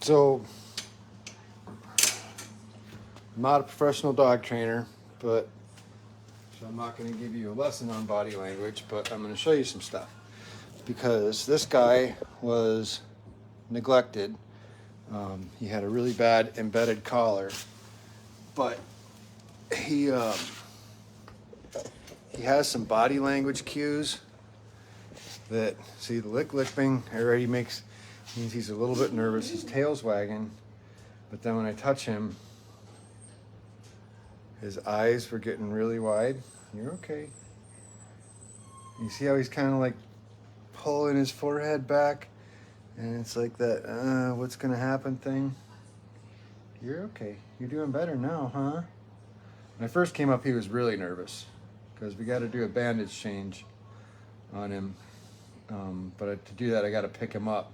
So, I'm not a professional dog trainer, but so I'm not going to give you a lesson on body language, but I'm going to show you some stuff. Because this guy was neglected. He had a really bad embedded collar, but he has some body language cues that, see, the lipping already means he's a little bit nervous. His tail's wagging, but then when I touch him, his eyes were getting really wide. You're okay. You see how he's kind of like pulling his forehead back, and it's like that what's gonna happen thing. You're okay. You're doing better now, huh? When I first came up, he was really nervous because we got to do a bandage change on him. But to do that, I got to pick him up,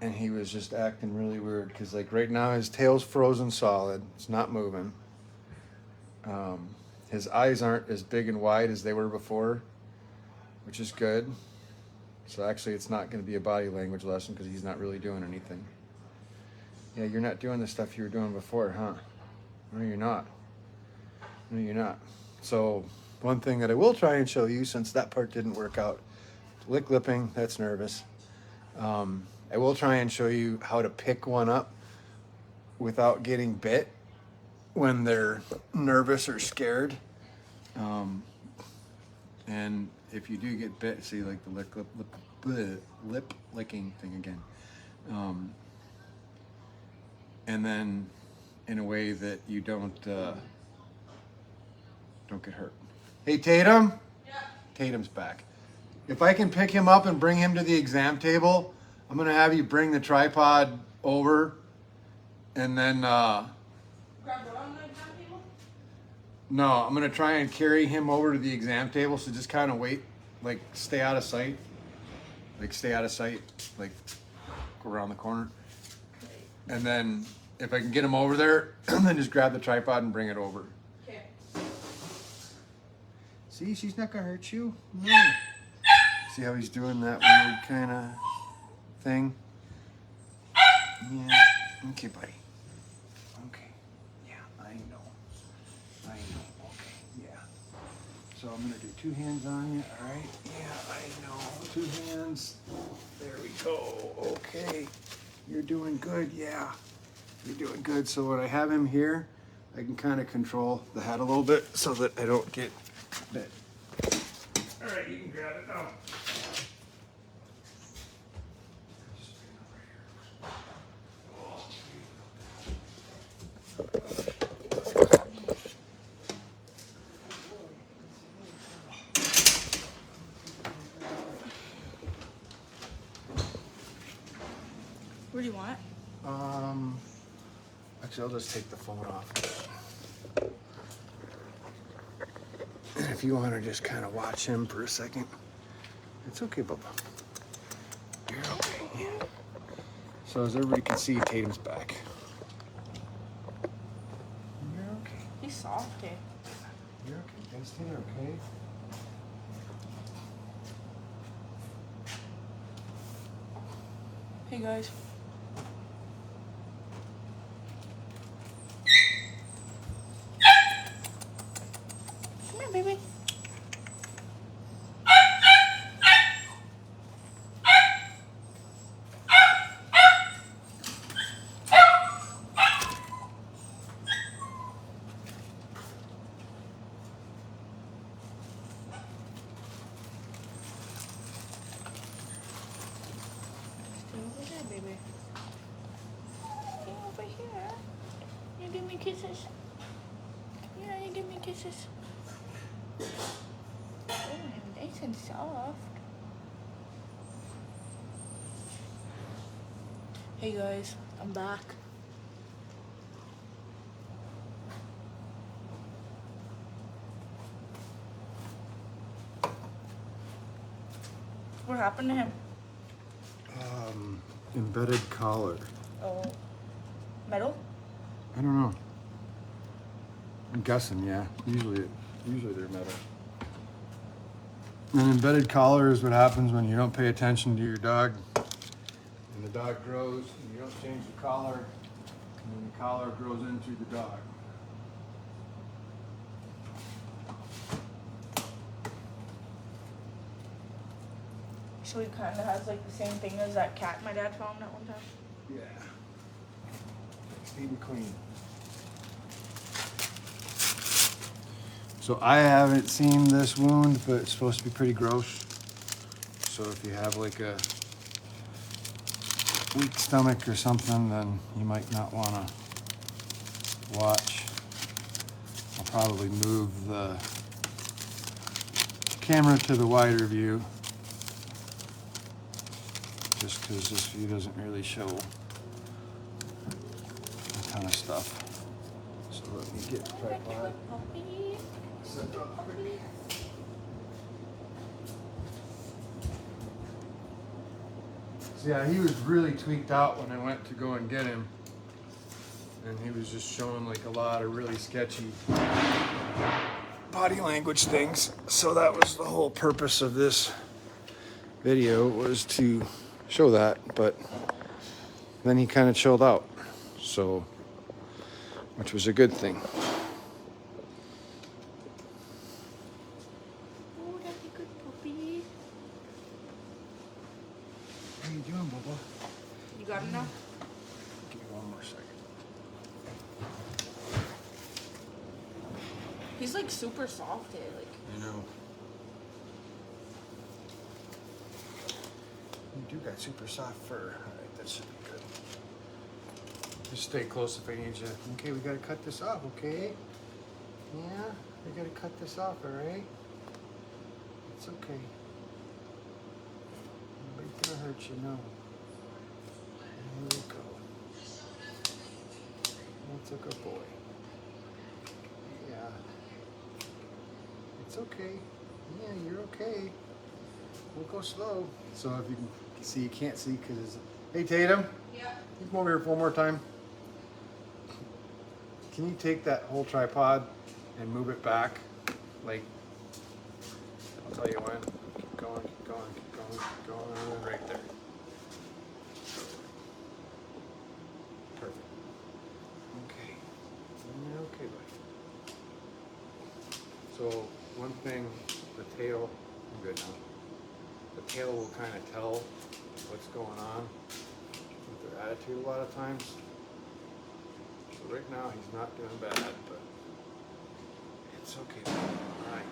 and he was just acting really weird because, like, right now his tail's frozen solid. It's not moving. His eyes aren't as big and wide as they were before, which is good. So actually, it's not going to be a body language lesson because he's not really doing anything. Yeah, you're not doing the stuff you were doing before, huh? No, you're not. No, you're not. So one thing that I will try and show you, since that part didn't work out, lipping, that's nervous. I will try and show you how to pick one up without getting bit when they're nervous or scared. And if you do get bit, see, like the lip licking thing again. And then in a way that you don't get hurt. Hey, Tatum? Yeah. Tatum's back. If I can pick him up and bring him to the exam table, I'm going to have you bring the tripod over and then... Grab the on the exam table? No, I'm going to try and carry him over to the exam table, so just kind of wait, like stay out of sight. Like stay out of sight, like go around the corner. And then if I can get him over there, then just grab the tripod and bring it over. Okay. See, she's not going to hurt you. No. See how he's doing that weird kind of thing? Yeah. Okay, buddy. Okay. Yeah, I know. Okay, yeah. So I'm going to do 2 hands on you, all right? Yeah, I know. 2 hands. There we go. Okay. You're doing good, yeah. You're doing good. So when I have him here, I can kind of control the head a little bit so that I don't get bit. All right, you can grab it now. What do you want? Actually, I'll just take the phone off. And if you want to just kind of watch him for a second, it's okay, Bubba. You're okay. Yeah. So as everybody can see, Tatum's back. You're okay. He's soft, okay? You're okay. Guys, you're okay. Hey, guys. Come here, baby. Stay over here, baby. Stay over here. You give me kisses. Yeah, you give me kisses. Oh, nice and soft. Hey guys, I'm back. What happened to him? Embedded collar. Oh, metal? I don't know. I'm guessing, yeah. Usually they're metal. An embedded collar is what happens when you don't pay attention to your dog, and And the dog grows, and you don't change the collar, and then the collar grows into the dog. So he kind of has like the same thing as that cat my dad found at one time. Yeah. Neat and clean. So I haven't seen this wound, but it's supposed to be pretty gross. So if you have like a weak stomach or something, then you might not want to watch. I'll probably move the camera to the wider view, just because this view doesn't really show a ton of stuff. So let me get the tripod. Set up quick. So yeah, he was really tweaked out when I went to go and get him. And he was just showing like a lot of really sketchy body language things. So that was the whole purpose of this video, was to show that. But then he kind of chilled out, so, which was a good thing. Oh, that's a good puppy. How you doing, Bubba? You got him now? Give me one more second. He's like super soft, like. I know. You do got super soft fur. Alright, that should be good. Just stay close if I need you. Okay, we gotta cut this off, okay? Yeah, we gotta cut this off, alright? It's okay. Nobody's gonna hurt you, no. Here we go. That's a good boy. Yeah. It's okay. Yeah, you're okay. We'll go slow. So if you can see, you can't see because it's... Hey, Tatum. Yeah. You come over here one more time. Can you take that whole tripod and move it back? Like, I'll tell you when. Keep going, keep going, keep going, keep going. Right there. Perfect. Okay. Okay, buddy. So, one thing, the tail, I'm good now. The tail will kind of tell what's going on with their attitude a lot of times. So right now he's not doing bad, but it's okay. Alright.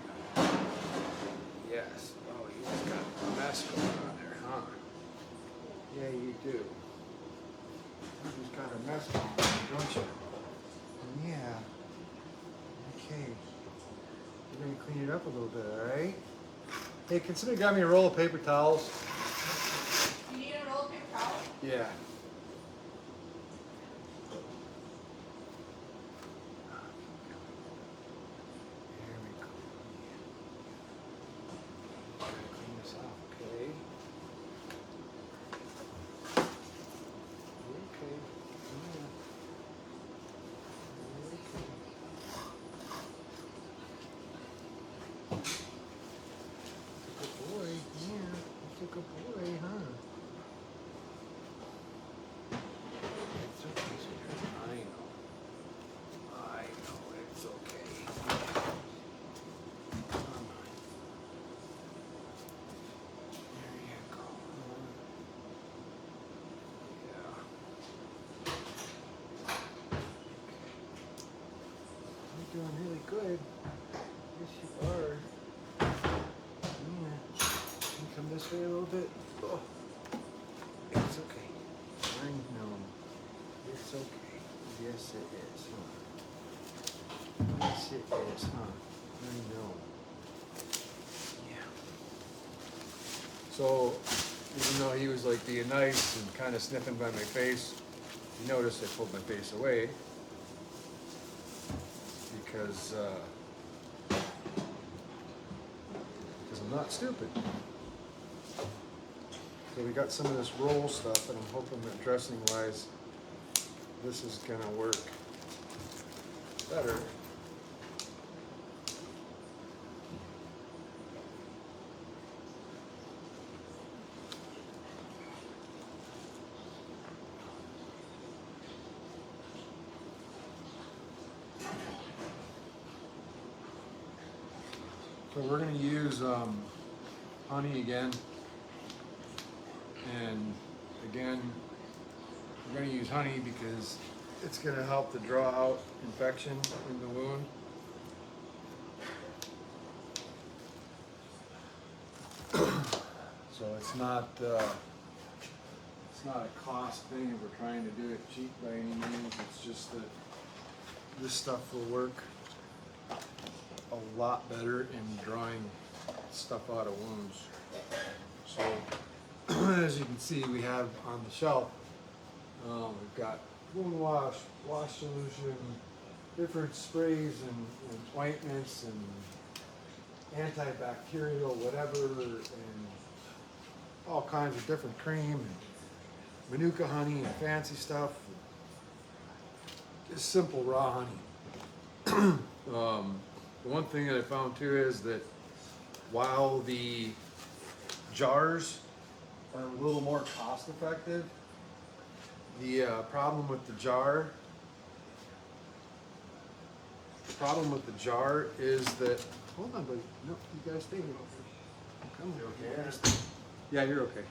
Yes. Oh, you just got a mess going on there, huh? Yeah, you do. You just got a mess going on, don't you? Yeah. Okay. We're gonna clean it up a little bit, alright? Hey, can somebody grab me a roll of paper towels? You need a roll of paper towel? Yeah. Here we go. Gotta clean this off, okay? Okay. Yeah. Okay. Good boy, yeah. That's a good boy, huh? It's okay, sweetheart. I know. I know, it's okay. Come on. There you go. Yeah. You're doing really good. Yes, you are. Yeah. Can you come this way a little bit? Oh. It's okay. I know. It's okay. Yes, it is, huh? Yes, it is, huh? I know. Yeah. So, even though he was like being nice and kind of sniffing by my face, you notice I pulled my face away because I'm not stupid. So we got some of this roll stuff, and I'm hoping that dressing-wise, this is gonna work better. So we're going to use honey again. And again, we're going to use honey because it's going to help to draw out infection in the wound. So it's not a cost thing if we're trying to do it cheap by any means. It's just that this stuff will work a lot better in drawing stuff out of wounds. So as you can see, we have on the shelf, we've got wound wash, wash solution, different sprays and ointments and antibacterial whatever, and all kinds of different cream and manuka honey and fancy stuff. Just simple raw honey. The one thing that I found too is that while the jars are a little more cost effective, the problem with the jar is that, hold on buddy, no, you gotta stay here. Come here, okay? Yeah, you're okay.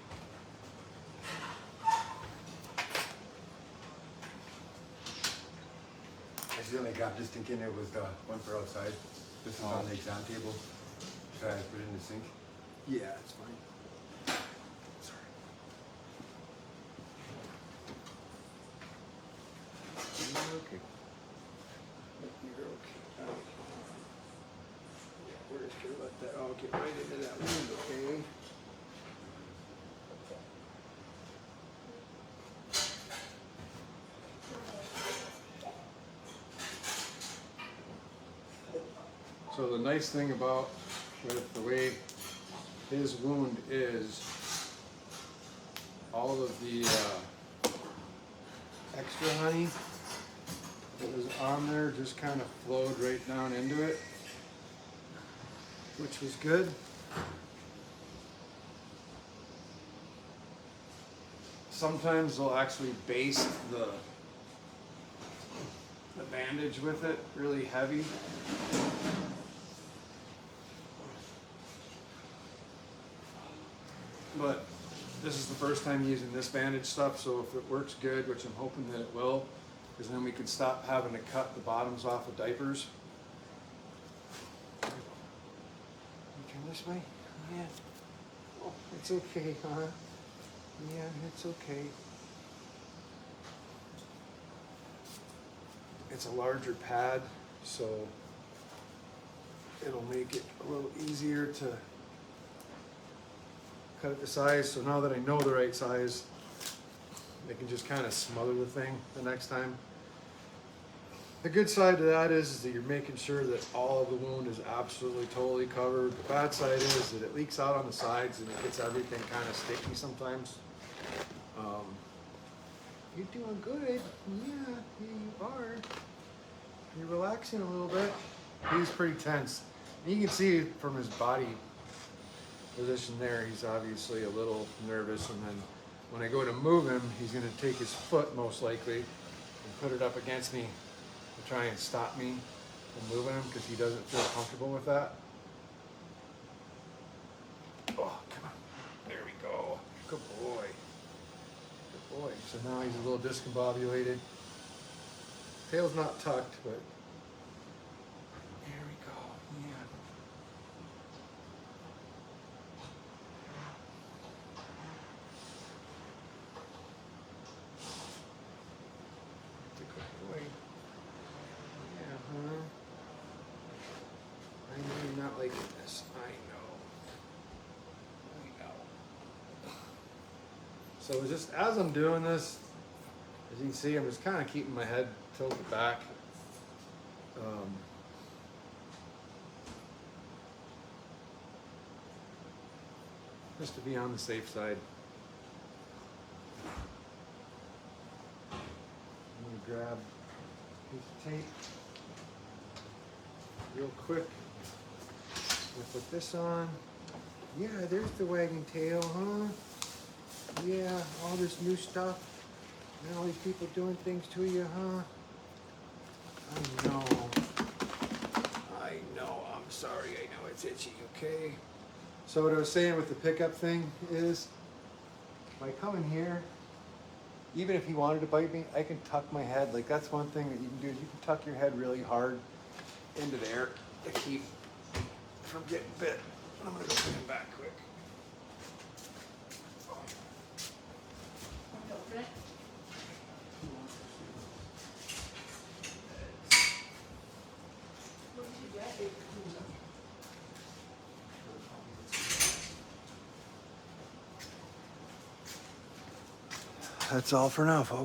Accidentally got just thinking it was the one for outside. This is on the exam table. Should I put it in the sink? Yeah, it's fine. Sorry. You're okay. You're okay. Yeah, we're just gonna let that all get right into that wound, okay? So the nice thing about with the way his wound is, all of the extra honey that was on there just kind of flowed right down into it, which was good. Sometimes they'll actually baste the bandage with it really heavy. But this is the first time using this bandage stuff, so if it works good, which I'm hoping that it will, because then we can stop having to cut the bottoms off of diapers. You turn this way? Yeah. Oh, it's okay, huh? Yeah, it's okay. It's a larger pad, so it'll make it a little easier to cut it to size. So now that I know the right size, I can just kind of smother the thing the next time. The good side to that is that you're making sure that all of the wound is absolutely totally covered. The bad side is that it leaks out on the sides and it gets everything kind of sticky sometimes. You're doing good. Yeah, you are. You're relaxing a little bit. He's pretty tense. And you can see from his body position there, he's obviously a little nervous, and then when I go to move him, he's going to take his foot most likely and put it up against me to try and stop me from moving him because he doesn't feel comfortable with that. Oh, come on. There we go. Good boy. Good boy. So now he's a little discombobulated. Tail's not tucked, but there we go. Yeah. I know you're not liking this. I know. So just as I'm doing this, as you can see, I'm just kind of keeping my head tilted back. Just to be on the safe side. I'm going to grab a piece of tape real quick. We'll put this on. Yeah, there's the wagging tail, huh? Yeah, all this new stuff. And all these people doing things to you, huh? I know. I'm Sorry, I know it's itchy, okay? So what I was saying with the pickup thing is, if I come in here, even if he wanted to bite me, I can tuck my head. Like that's one thing that you can do is you can tuck your head really hard into there to keep from getting bit. I'm gonna go put him back quick. Want to open it? What did you get? That's all for now, folks.